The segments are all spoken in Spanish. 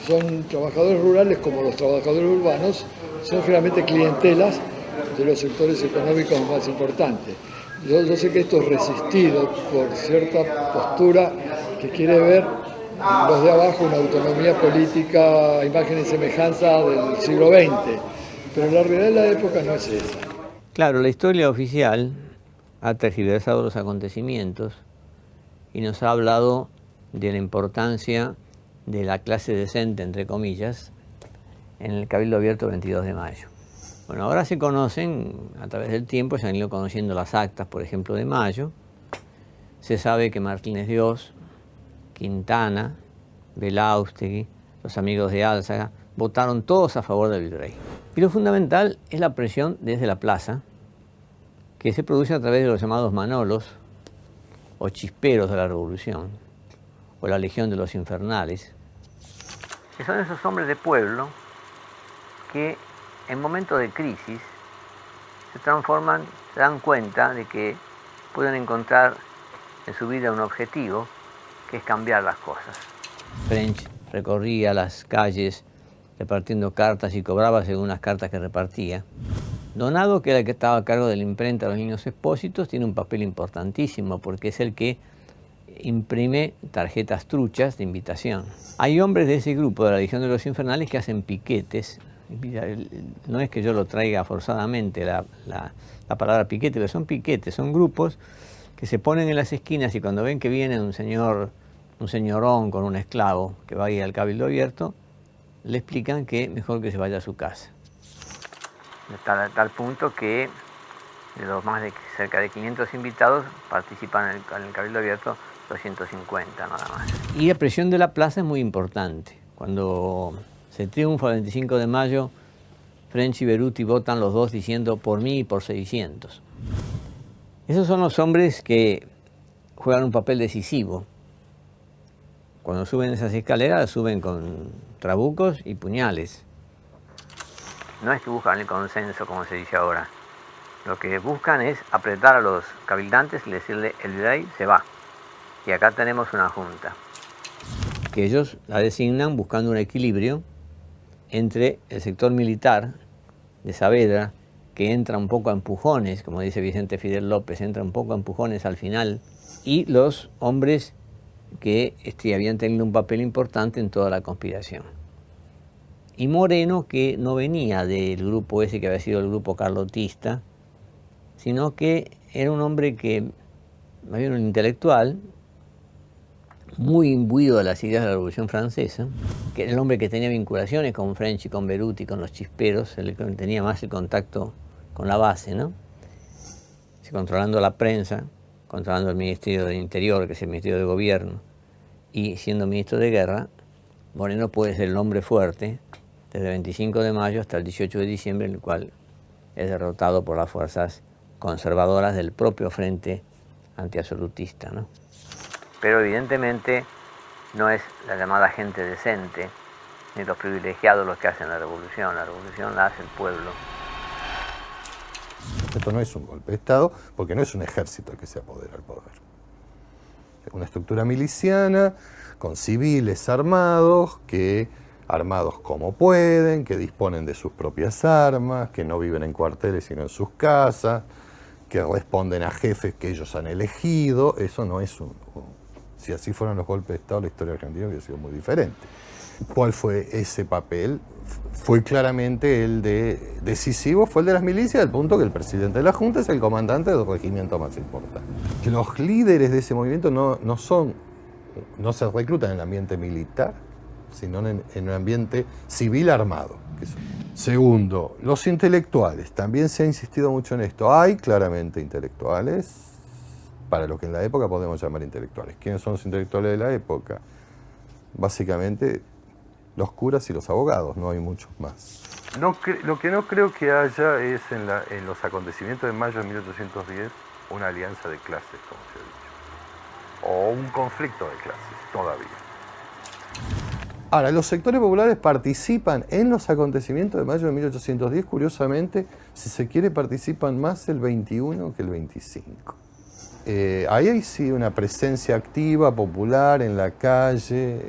Son trabajadores rurales como los trabajadores urbanos, son generalmente clientelas de los sectores económicos más importantes. Yo sé que esto es resistido por cierta postura que quiere ver los de abajo una autonomía política, imagen y semejanza del siglo XX, pero la realidad de la época no es esa. Claro, la historia oficial ha tergiversado los acontecimientos y nos ha hablado de la importancia de la clase decente, entre comillas, en el Cabildo Abierto 22 de mayo. Bueno, ahora se conocen, a través del tiempo, se han ido conociendo las actas, por ejemplo, de mayo. Se sabe que Martínez de Oz, Quintana, Belaústegui, los amigos de Álzaga, votaron todos a favor del virrey. Y lo fundamental es la presión desde la plaza, que se produce a través de los llamados manolos, o chisperos de la revolución, o la legión de los infernales, que son esos hombres de pueblo que en momentos de crisis se transforman, se dan cuenta de que pueden encontrar en su vida un objetivo, que es cambiar las cosas. French recorría las calles repartiendo cartas y cobraba según las cartas que repartía. Donado, que era el que estaba a cargo de la imprenta de los Niños Expósitos, tiene un papel importantísimo porque es el que imprime tarjetas truchas de invitación. Hay hombres de ese grupo de la Legión de los Infernales que hacen piquetes. No es que yo lo traiga forzadamente la palabra piquete, pero son piquetes, son grupos que se ponen en las esquinas y cuando ven que viene un señorón con un esclavo que va a ir al Cabildo Abierto, le explican que mejor que se vaya a su casa. A tal punto que de los más de cerca de 500 invitados participan en el Cabildo Abierto 250 nada más. Y la presión de la plaza es muy importante. Cuando se triunfa el 25 de mayo, French y Beruti votan los dos diciendo por mí y por 600. Esos son los hombres que juegan un papel decisivo. Cuando suben esas escaleras, suben con trabucos y puñales. No es que buscan el consenso, como se dice ahora. Lo que buscan es apretar a los cabildantes y decirle, el virrey se va. Y acá tenemos una junta. Que ellos la designan buscando un equilibrio entre el sector militar de Saavedra, que entra un poco a empujones, como dice Vicente Fidel López, entra un poco a empujones al final, y los hombres que habían tenido un papel importante en toda la conspiración. Y Moreno, que no venía del grupo ese que había sido el grupo carlotista, sino que era un hombre que había un intelectual muy imbuido de las ideas de la Revolución Francesa, que era el hombre que tenía vinculaciones con French y con Beruti, con los chisperos, el que tenía más el contacto con la base, ¿no? Controlando la prensa, controlando el Ministerio del Interior, que es el Ministerio de Gobierno, y siendo ministro de Guerra, Moreno puede ser el hombre fuerte desde el 25 de mayo hasta el 18 de diciembre, en el cual es derrotado por las fuerzas conservadoras del propio frente antiabsolutista, ¿no? Pero evidentemente no es la llamada gente decente, ni los privilegiados los que hacen la revolución la hace el pueblo. Esto no es un golpe de Estado, porque no es un ejército el que se apodera del poder. Es una estructura miliciana, con civiles armados, armados como pueden, que disponen de sus propias armas, que no viven en cuarteles sino en sus casas, que responden a jefes que ellos han elegido. Eso no es si así fueran los golpes de Estado, la historia argentina hubiera sido muy diferente. ¿Cuál fue ese papel? Fue claramente el decisivo, fue el de las milicias, al punto que el presidente de la Junta es el comandante del regimiento más importante. Los líderes de ese movimiento no se reclutan en el ambiente militar, sino en un ambiente civil armado. Segundo, los intelectuales. También se ha insistido mucho en esto. Hay claramente intelectuales, para lo que en la época podemos llamar intelectuales. ¿Quiénes son los intelectuales de la época? Básicamente los curas y los abogados, no hay muchos más. Lo que no creo que haya es en los acontecimientos de mayo de 1810 una alianza de clases, como se ha dicho, o un conflicto de clases, todavía. Ahora, los sectores populares participan en los acontecimientos de mayo de 1810, curiosamente, si se quiere, participan más el 21 que el 25. ahí hay sí una presencia activa, popular, en la calle,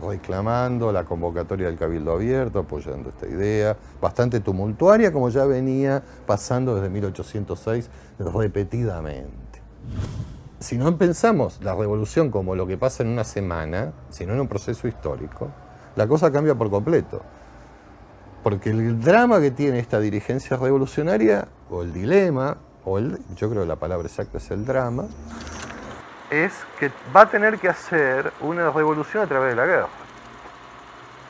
reclamando la convocatoria del Cabildo Abierto, apoyando esta idea, bastante tumultuaria, como ya venía pasando desde 1806 repetidamente. Si no pensamos la revolución como lo que pasa en una semana, sino en un proceso histórico, la cosa cambia por completo. Porque el drama que tiene esta dirigencia revolucionaria, o el dilema, yo creo que la palabra exacta es el drama, es que va a tener que hacer una revolución a través de la guerra.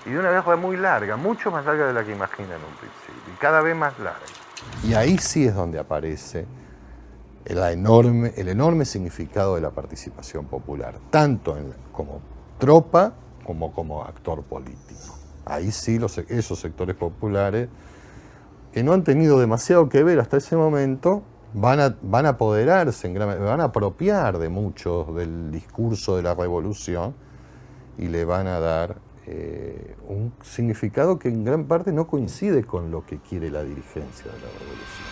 Y de una guerra muy larga, mucho más larga de la que imaginan en un principio, y cada vez más larga. Y ahí sí es donde aparece el enorme significado de la participación popular, tanto como tropa como actor político. Ahí sí esos sectores populares, que no han tenido demasiado que ver hasta ese momento, van a apoderarse, van a apropiar de mucho del discurso de la revolución y le van a dar un significado que en gran parte no coincide con lo que quiere la dirigencia de la revolución.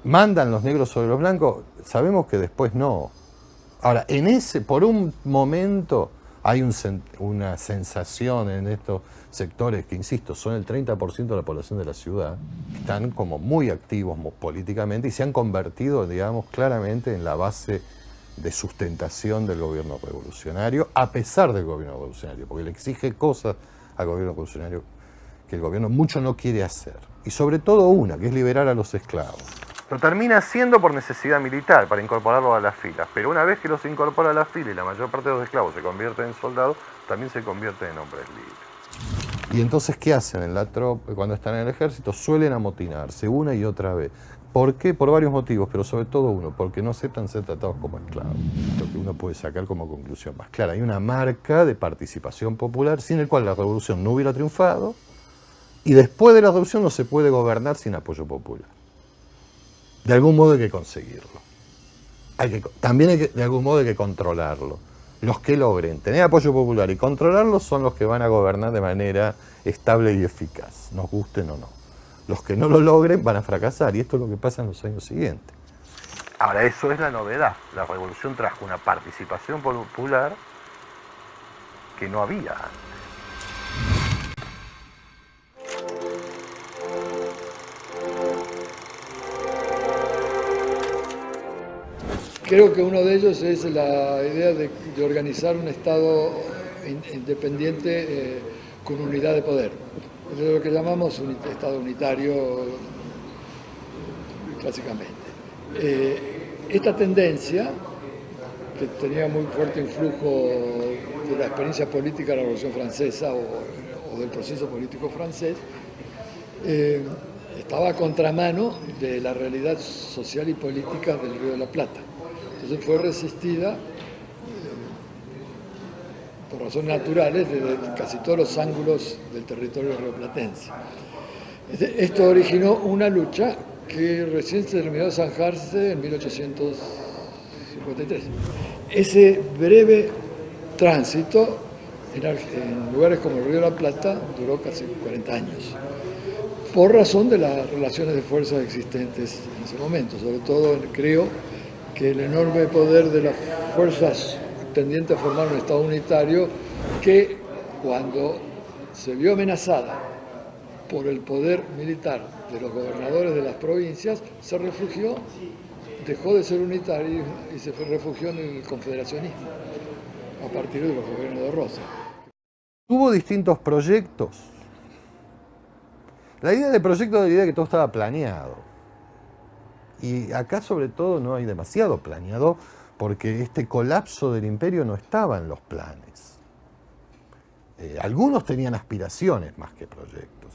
¿Mandan los negros sobre los blancos? Sabemos que después no. Ahora, por un momento hay una sensación en estos sectores que, insisto, son el 30% de la población de la ciudad, que están como muy activos políticamente y se han convertido, digamos, claramente en la base de sustentación del gobierno revolucionario, a pesar del gobierno revolucionario, porque le exige cosas al gobierno revolucionario que el gobierno mucho no quiere hacer. Y sobre todo una, que es liberar a los esclavos. Lo termina haciendo por necesidad militar, para incorporarlos a las filas. Pero una vez que los incorpora a las filas y la mayor parte de los esclavos se convierten en soldados, también se convierten en hombres libres. Y entonces, ¿qué hacen en la tropa cuando están en el ejército? Suelen amotinarse una y otra vez. ¿Por qué? Por varios motivos, pero sobre todo uno, porque no aceptan ser tratados como esclavos. Lo que uno puede sacar como conclusión más clara. Hay una marca de participación popular sin el cual la revolución no hubiera triunfado, y después de la revolución no se puede gobernar sin apoyo popular. De algún modo hay que conseguirlo. También de algún modo hay que controlarlo. Los que logren tener apoyo popular y controlarlo son los que van a gobernar de manera estable y eficaz, nos gusten o no. Los que no lo logren van a fracasar, y esto es lo que pasa en los años siguientes. Ahora, eso es la novedad. La revolución trajo una participación popular que no había antes. Creo que uno de ellos es la idea de organizar un Estado independiente con unidad de poder. Es lo que llamamos un Estado unitario, clásicamente. Esta tendencia, que tenía muy fuerte influjo de la experiencia política de la Revolución Francesa o del proceso político francés, estaba a contramano de la realidad social y política del Río de la Plata. Entonces fue resistida por razones naturales desde casi todos los ángulos del territorio rioplatense. Esto originó una lucha que recién se terminó de zanjarse en 1853. Ese breve tránsito en lugares como el Río de la Plata duró casi 40 años, por razón de las relaciones de fuerzas existentes en ese momento. Sobre todo creo que el enorme poder de las fuerzas tendientes a formar un Estado unitario, que cuando se vio amenazada por el poder militar de los gobernadores de las provincias, se refugió, dejó de ser unitario y se refugió en el confederacionismo a partir de los gobiernos de Rosa. Hubo distintos proyectos. La idea del proyecto era la idea de que todo estaba planeado. Y acá sobre todo no hay demasiado planeado, porque este colapso del imperio no estaba en los planes. Algunos tenían aspiraciones más que proyectos.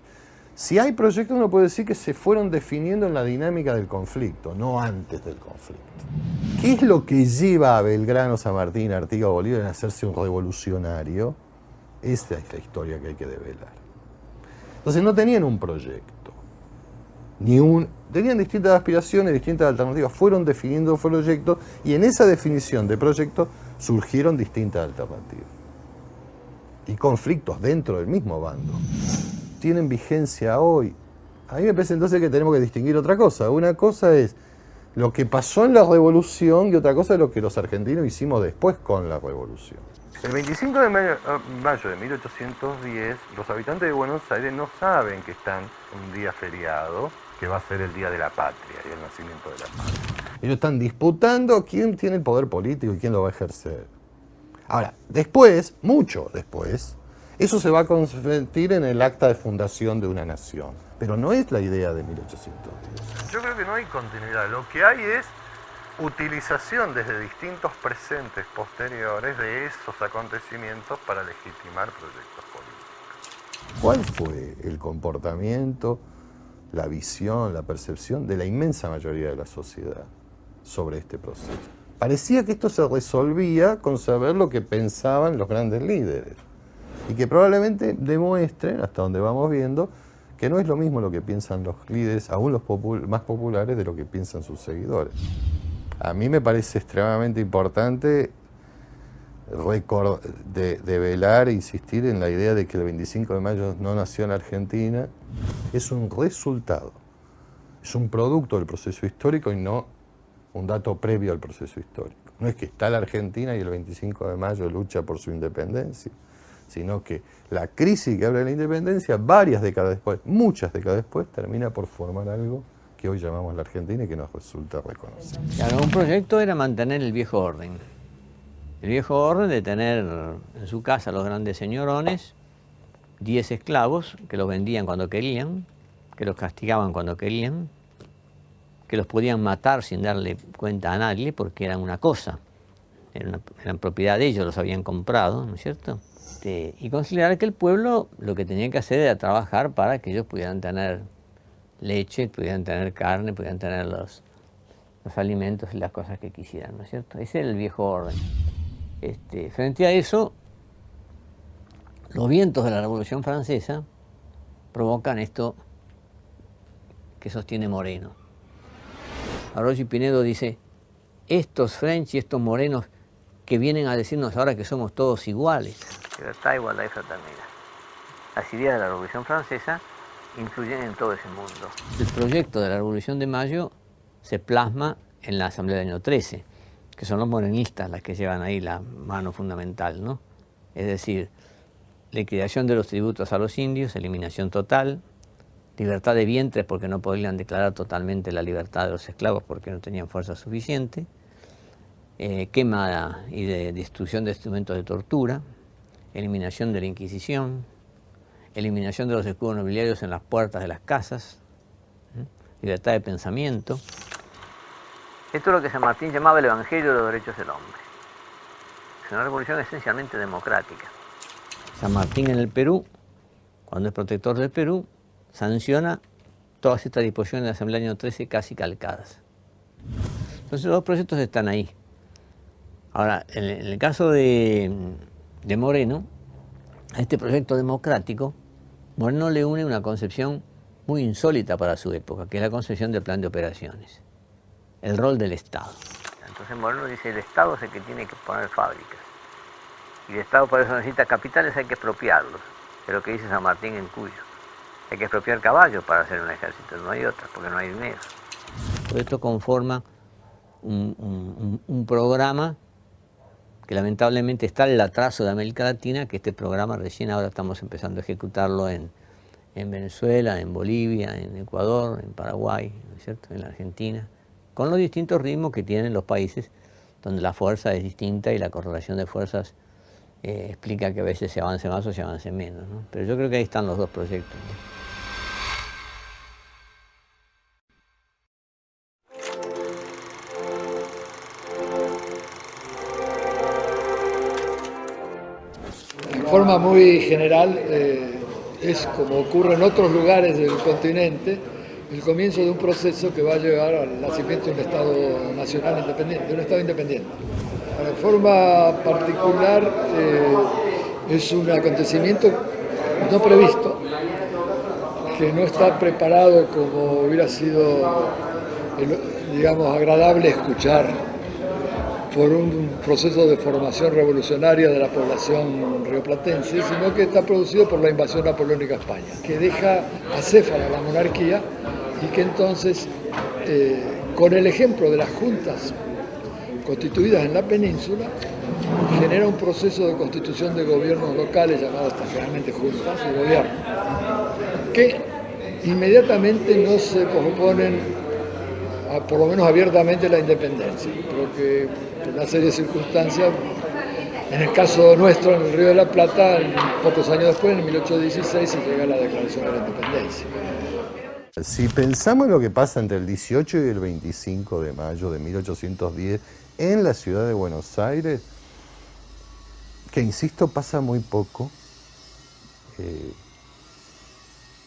Si hay proyectos, uno puede decir que se fueron definiendo en la dinámica del conflicto, no antes del conflicto. ¿Qué es lo que lleva a Belgrano, San Martín, Artigas, Bolívar a hacerse un revolucionario? Esa es la historia que hay que develar. Entonces no tenían un proyecto. Tenían distintas aspiraciones, distintas alternativas, fueron definiendo proyectos, y en esa definición de proyectos surgieron distintas alternativas. Y conflictos dentro del mismo bando. Tienen vigencia hoy. A mí me parece entonces que tenemos que distinguir otra cosa. Una cosa es lo que pasó en la revolución y otra cosa es lo que los argentinos hicimos después con la revolución. El 25 de mayo de 1810, los habitantes de Buenos Aires no saben que están un día feriado, que va a ser el Día de la Patria y el nacimiento de la patria. Ellos están disputando quién tiene el poder político y quién lo va a ejercer. Ahora, después, mucho después, eso se va a convertir en el acta de fundación de una nación. Pero no es la idea de 1810. Yo creo que no hay continuidad. Lo que hay es utilización desde distintos presentes posteriores de esos acontecimientos para legitimar proyectos políticos. ¿Cuál fue el comportamiento, la visión, la percepción de la inmensa mayoría de la sociedad sobre este proceso? Parecía que esto se resolvía con saber lo que pensaban los grandes líderes y que probablemente demuestren, hasta donde vamos viendo, que no es lo mismo lo que piensan los líderes, aún los más populares, de lo que piensan sus seguidores. A mí me parece extremadamente importante velar e insistir en la idea de que el 25 de mayo no nació en Argentina. Es un resultado, es un producto del proceso histórico y no un dato previo al proceso histórico. No es que está la Argentina y el 25 de mayo lucha por su independencia, sino que la crisis que abre la independencia, varias décadas después, muchas décadas después, termina por formar algo que hoy llamamos la Argentina y que nos resulta reconocer. Claro, un proyecto era mantener el viejo orden. El viejo orden de tener en su casa los grandes señorones, 10 esclavos que los vendían cuando querían, que los castigaban cuando querían, que los podían matar sin darle cuenta a nadie porque eran una cosa, eran propiedad de ellos, los habían comprado, ¿no es cierto? Y considerar que el pueblo lo que tenía que hacer era trabajar para que ellos pudieran tener leche, pudieran tener carne, pudieran tener los alimentos y las cosas que quisieran, ¿no es cierto? Ese era el viejo orden. Frente a eso, los vientos de la Revolución Francesa provocan esto que sostiene Moreno. Arroyo y Pinedo dice, estos French y estos morenos que vienen a decirnos ahora que somos todos iguales. Libertad, igualdad y fraternidad. Las ideas de la Revolución Francesa influyen en todo ese mundo. El proyecto de la Revolución de Mayo se plasma en la Asamblea del año 13, que son los morenistas las que llevan ahí la mano fundamental, ¿no? Es decir, liquidación de los tributos a los indios, eliminación total, libertad de vientres porque no podían declarar totalmente la libertad de los esclavos porque no tenían fuerza suficiente, quema y destrucción de instrumentos de tortura, eliminación de la Inquisición, eliminación de los escudos nobiliarios en las puertas de las casas, libertad de pensamiento. Esto es lo que San Martín llamaba el Evangelio de los Derechos del Hombre. Es una revolución esencialmente democrática. San Martín en el Perú, cuando es protector del Perú, sanciona todas estas disposiciones de la Asamblea del año 13 casi calcadas. Entonces los dos proyectos están ahí. Ahora, en el caso de Moreno, a este proyecto democrático, Moreno le une una concepción muy insólita para su época, que es la concepción del plan de operaciones, el rol del Estado. Entonces Moreno dice, el Estado es el que tiene que poner fábricas, y el Estado por eso necesita capitales, hay que expropiarlos, es lo que dice San Martín en Cuyo. Hay que expropiar caballos para hacer un ejército, no hay otra, porque no hay dinero. Todo esto conforma un programa que lamentablemente está el atraso de América Latina, que este programa recién ahora estamos empezando a ejecutarlo en Venezuela, en Bolivia, en Ecuador, en Paraguay, ¿no es cierto?, en la Argentina, con los distintos ritmos que tienen los países donde la fuerza es distinta y la correlación de fuerzas explica que a veces se avance más o se avance menos, ¿no? Pero yo creo que ahí están los dos proyectos, ¿no? De forma muy general, es como ocurre en otros lugares del continente, el comienzo de un proceso que va a llevar al nacimiento de un Estado nacional independiente, de un Estado independiente. De forma particular, es un acontecimiento no previsto, que no está preparado como hubiera sido, digamos, agradable escuchar por un proceso de formación revolucionaria de la población rioplatense, sino que está producido por la invasión napoleónica a España, que deja acéfala la monarquía y que entonces con el ejemplo de las juntas constituidas en la península, genera un proceso de constitución de gobiernos locales, llamados generalmente juntas de gobierno, que inmediatamente no se oponen, por lo menos abiertamente, a la independencia. Creo que por una serie de circunstancias, en el caso nuestro, en el Río de la Plata, pocos años después, en 1816, se llega a la Declaración de la Independencia. Si pensamos en lo que pasa entre el 18 y el 25 de mayo de 1810 en la ciudad de Buenos Aires, que insisto, pasa muy poco,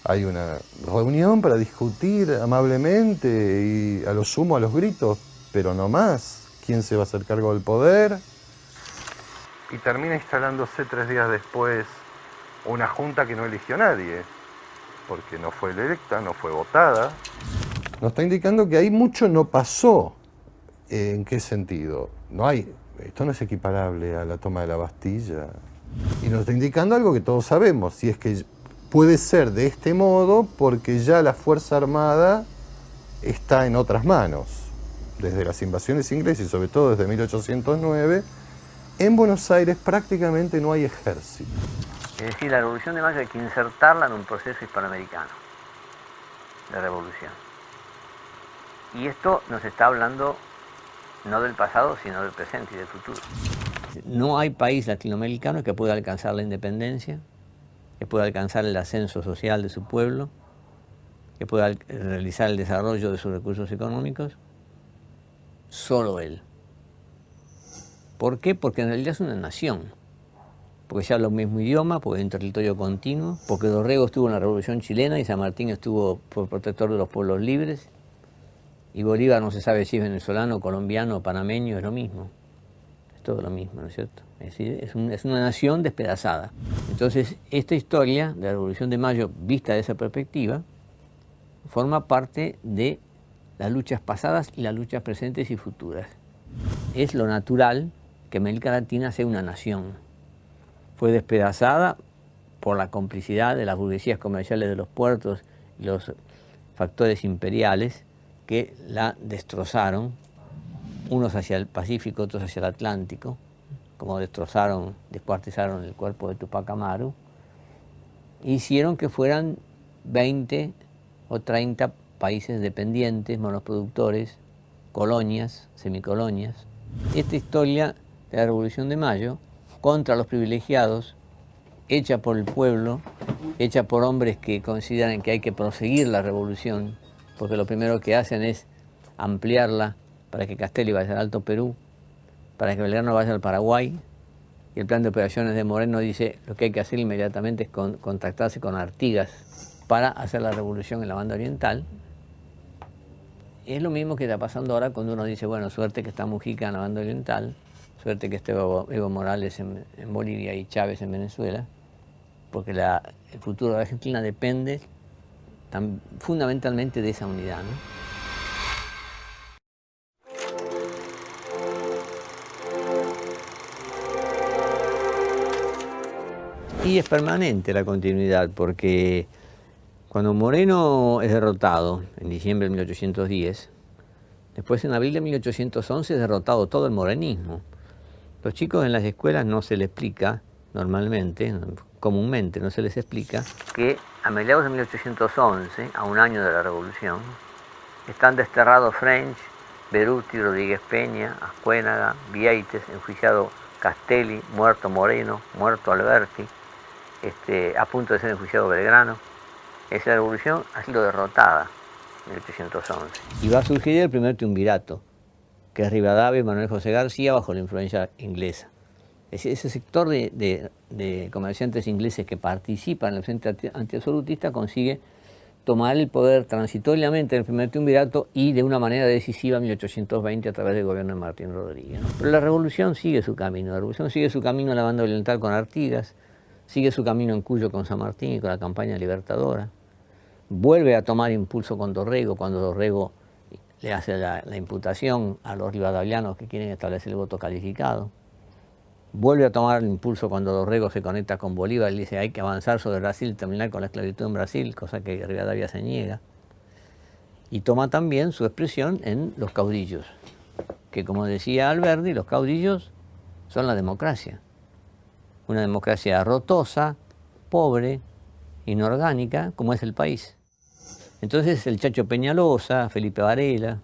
hay una reunión para discutir amablemente y a lo sumo a los gritos, pero no más. ¿Quién se va a hacer cargo del poder? Y termina instalándose 3 días después una junta que no eligió a nadie, porque no fue electa, no fue votada. Nos está indicando que ahí mucho no pasó. ¿En qué sentido? Esto no es equiparable a la toma de la Bastilla. Y nos está indicando algo que todos sabemos, si es que puede ser de este modo porque ya la Fuerza Armada está en otras manos. Desde las invasiones inglesas y sobre todo desde 1809, en Buenos Aires prácticamente no hay ejército. Es decir, la Revolución de Mayo hay que insertarla en un proceso hispanoamericano de revolución. Y esto nos está hablando no del pasado, sino del presente y del futuro. No hay país latinoamericano que pueda alcanzar la independencia, que pueda alcanzar el ascenso social de su pueblo, que pueda realizar el desarrollo de sus recursos económicos, solo él. ¿Por qué? Porque en realidad es una nación, porque se habla un mismo idioma, porque hay un territorio continuo, porque Dorrego estuvo en la Revolución Chilena y San Martín estuvo por protector de los pueblos libres, y Bolívar no se sabe si es venezolano, colombiano, panameño, es lo mismo. Es todo lo mismo, ¿no es cierto? Es decir, es una nación despedazada. Entonces, esta historia de la Revolución de Mayo, vista de esa perspectiva, forma parte de las luchas pasadas y las luchas presentes y futuras. Es lo natural que América Latina sea una nación. Fue despedazada por la complicidad de las burguesías comerciales de los puertos y los factores imperiales que la destrozaron, unos hacia el Pacífico, otros hacia el Atlántico, como descuartizaron el cuerpo de Tupac Amaru, hicieron que fueran 20 o 30 países dependientes, monoproductores, colonias, semicolonias. Esta historia de la Revolución de Mayo, contra los privilegiados, hecha por el pueblo, hecha por hombres que consideran que hay que proseguir la revolución, porque lo primero que hacen es ampliarla para que Castelli vaya al Alto Perú, para que Belgrano vaya al Paraguay, y el plan de operaciones de Moreno dice lo que hay que hacer inmediatamente es contactarse con Artigas para hacer la revolución en la banda oriental. Es lo mismo que está pasando ahora cuando uno dice, bueno, suerte que está Mujica en la banda oriental, suerte que esté Evo Morales en Bolivia y Chávez en Venezuela, porque el futuro de Argentina depende fundamentalmente de esa unidad, ¿no? Y es permanente la continuidad, porque cuando Moreno es derrotado en diciembre de 1810, después en abril de 1811 es derrotado todo el morenismo. Los chicos en las escuelas no se les explica normalmente, comúnmente no se les explica, que a mediados de 1811, a un año de la Revolución, están desterrados French, Beruti, Rodríguez Peña, Ascuénaga, Vieites, enjuiciado Castelli, muerto Moreno, muerto Alberti, a punto de ser enjuiciado Belgrano. Esa revolución ha sido derrotada en 1811. Y va a surgir el primer triunvirato, que es Rivadavia y Manuel José García bajo la influencia inglesa. Ese sector de comerciantes ingleses que participan en el frente antiabsolutista consigue tomar el poder transitoriamente en el primer triunvirato y de una manera decisiva en 1820 a través del gobierno de Martín Rodríguez, ¿no? Pero la revolución sigue su camino. La revolución sigue su camino en la banda oriental con Artigas, sigue su camino en Cuyo con San Martín y con la campaña libertadora. Vuelve a tomar impulso con Dorrego, cuando Dorrego le hace la imputación a los rivadavianos que quieren establecer el voto calificado. Vuelve a tomar el impulso cuando Dorrego se conecta con Bolívar y dice hay que avanzar sobre Brasil, terminar con la esclavitud en Brasil, cosa que Rivadavia se niega. y toma también su expresión en los caudillos, que como decía Alberdi, los caudillos son la democracia. Una democracia rotosa, pobre, inorgánica, como es el país. Entonces el Chacho Peñalosa, Felipe Varela,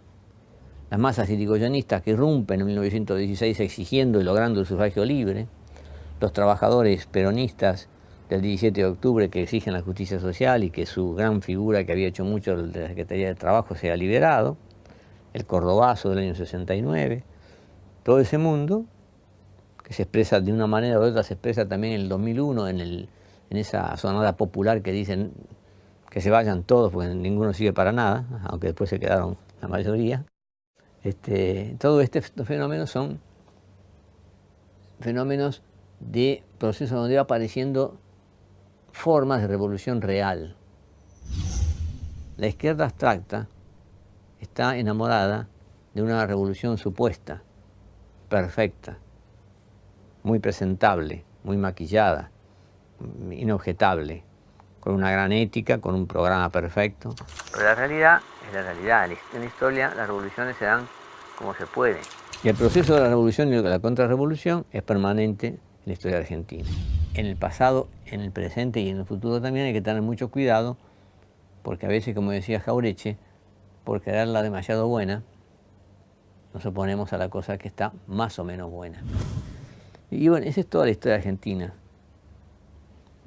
las masas irigoyenistas que irrumpen en 1916 exigiendo y logrando el sufragio libre, los trabajadores peronistas del 17 de octubre que exigen la justicia social y que su gran figura que había hecho mucho de la Secretaría de Trabajo sea liberado, el Cordobazo del año 69, todo ese mundo que se expresa de una manera o de otra, se expresa también en el 2001 en esa sonada popular que dicen que se vayan todos porque ninguno sirve para nada, aunque después se quedaron la mayoría. Todos estos fenómenos son fenómenos de procesos donde va apareciendo formas de revolución real. La izquierda abstracta está enamorada de una revolución supuesta, perfecta, muy presentable, muy maquillada, inobjetable, con una gran ética, con un programa perfecto. Pero la realidad es la realidad. En la historia las revoluciones se dan como se puede. Y el proceso de la revolución y de la contrarrevolución es permanente en la historia argentina. En el pasado, en el presente y en el futuro también hay que tener mucho cuidado, porque a veces, como decía Jauretche, por quererla demasiado buena, nos oponemos a la cosa que está más o menos buena. Y bueno, esa es toda la historia argentina.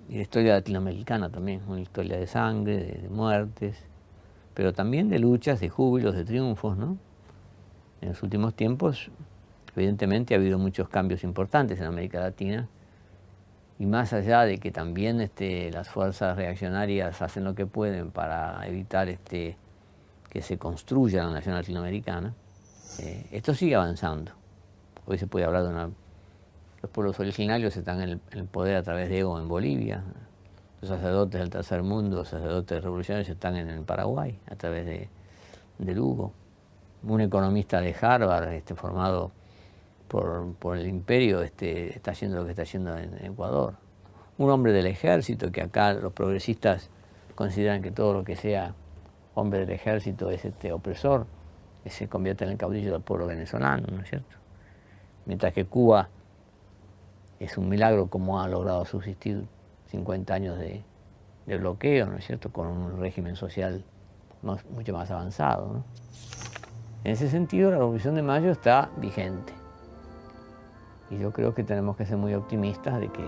Y la historia latinoamericana también, una historia de sangre, de muertes, pero también de luchas, de júbilos, de triunfos, ¿no? En los últimos tiempos, evidentemente, ha habido muchos cambios importantes en América Latina, y más allá de que también las fuerzas reaccionarias hacen lo que pueden para evitar que se construya la nación latinoamericana, esto sigue avanzando. Hoy se puede hablar de los pueblos originarios están en el poder a través de Evo en Bolivia, los sacerdotes del tercer mundo, los sacerdotes revolucionarios están en el Paraguay a través de Lugo. Un economista de Harvard formado por el imperio está haciendo lo que está haciendo en Ecuador. Un hombre del ejército, que acá los progresistas consideran que todo lo que sea hombre del ejército es opresor, que se convierte en el caudillo del pueblo venezolano, ¿no es cierto? Mientras que Cuba es un milagro como ha logrado subsistir 50 años de bloqueo, ¿no es cierto?, con un régimen social mucho más avanzado, ¿no? En ese sentido, la Revolución de Mayo está vigente. Y yo creo que tenemos que ser muy optimistas de que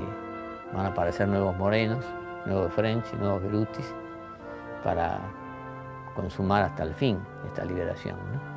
van a aparecer nuevos Morenos, nuevos French y nuevos Berutis para consumar hasta el fin esta liberación, ¿no?